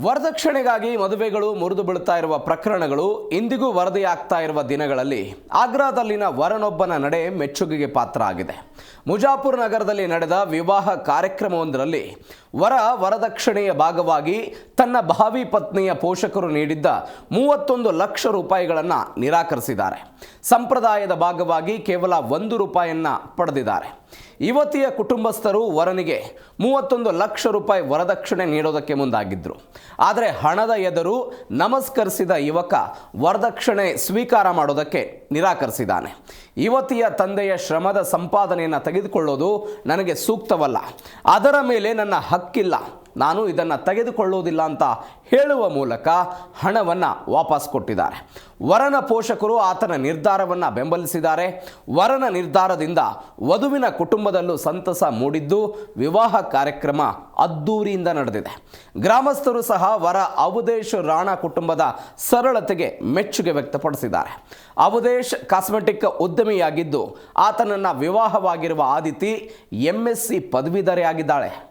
ವರದಕ್ಷಿಣೆಗಾಗಿ ಮದುವೆಗಳು ಮುರಿದು ಬೀಳುತ್ತಾ ಇರುವ ಪ್ರಕರಣಗಳು ಇಂದಿಗೂ ವರದಿಯಾಗ್ತಾ ಇರುವ ದಿನಗಳಲ್ಲಿ ಆಗ್ರಾದಲ್ಲಿನ ವರನೊಬ್ಬನ ನಡೆ ಮೆಚ್ಚುಗೆಗೆ ಪಾತ್ರ ಆಗಿದೆ. ಮುಜಾಫರ್ ನಗರದಲ್ಲಿ ನಡೆದ ವಿವಾಹ ಕಾರ್ಯಕ್ರಮವೊಂದರಲ್ಲಿ ವರದಕ್ಷಿಣೆಯ ಭಾಗವಾಗಿ ತನ್ನ ಭಾವಿ ಪತ್ನಿಯ ಪೋಷಕರು ನೀಡಿದ್ದ 31 ಲಕ್ಷ ರೂಪಾಯಿಗಳನ್ನು ನಿರಾಕರಿಸಿದ್ದಾರೆ. ಸಂಪ್ರದಾಯದ ಭಾಗವಾಗಿ ಕೇವಲ 1 ರೂಪಾಯಿಯನ್ನ ಪಡೆದಿದ್ದಾರೆ. ಯುವತಿಯ ಕುಟುಂಬಸ್ಥರು ವರನಿಗೆ 31 ಲಕ್ಷ ರೂಪಾಯಿ ವರದಕ್ಷಿಣೆ ನೀಡೋದಕ್ಕೆ ಮುಂದಾಗಿದ್ದರು. ಆದರೆ ಹಣದ ಎದುರು ನಮಸ್ಕರಿಸಿದ ಯುವಕ ವರದಕ್ಷಿಣೆ ಸ್ವೀಕಾರ ಮಾಡೋದಕ್ಕೆ ನಿರಾಕರಿಸಿದ್ದಾನೆ. ಯುವತಿಯ ತಂದೆಯ ಶ್ರಮದ ಸಂಪಾದನೆಯನ್ನು ತೆಗೆದುಕೊಳ್ಳೋದು ನನಗೆ ಸೂಕ್ತವಲ್ಲ, ಅದರ ಮೇಲೆ ನನ್ನ ಹಕ್ಕಿಲ್ಲ, ನಾನು ಇದನ್ನು ತೆಗೆದುಕೊಳ್ಳುವುದಿಲ್ಲ ಅಂತ ಹೇಳುವ ಮೂಲಕ ಹಣವನ್ನು ವಾಪಸ್ ಕೊಟ್ಟಿದ್ದಾರೆ. ವರನ ಪೋಷಕರು ಆತನ ನಿರ್ಧಾರವನ್ನು ಬೆಂಬಲಿಸಿದ್ದಾರೆ. ವರನ ನಿರ್ಧಾರದಿಂದ ವಧುವಿನ ಕುಟುಂಬದಲ್ಲೂ ಸಂತಸ ಮೂಡಿದ್ದು ವಿವಾಹ ಕಾರ್ಯಕ್ರಮ ಅದ್ದೂರಿಯಿಂದ ನಡೆದಿದೆ. ಗ್ರಾಮಸ್ಥರು ಸಹ ವರ ಅವಧೇಶ್ ರಾಣಾ ಕುಟುಂಬದ ಸರಳತೆಗೆ ಮೆಚ್ಚುಗೆ ವ್ಯಕ್ತಪಡಿಸಿದ್ದಾರೆ. ಅವಧೇಶ್ ಕಾಸ್ಮೆಟಿಕ್ ಉದ್ಯಮಿಯಾಗಿದ್ದು ಆತನನ್ನು ವಿವಾಹವಾಗಿರುವ ಆದಿತಿ MSc ಪದವೀಧರೆಯಾಗಿದ್ದಾಳೆ.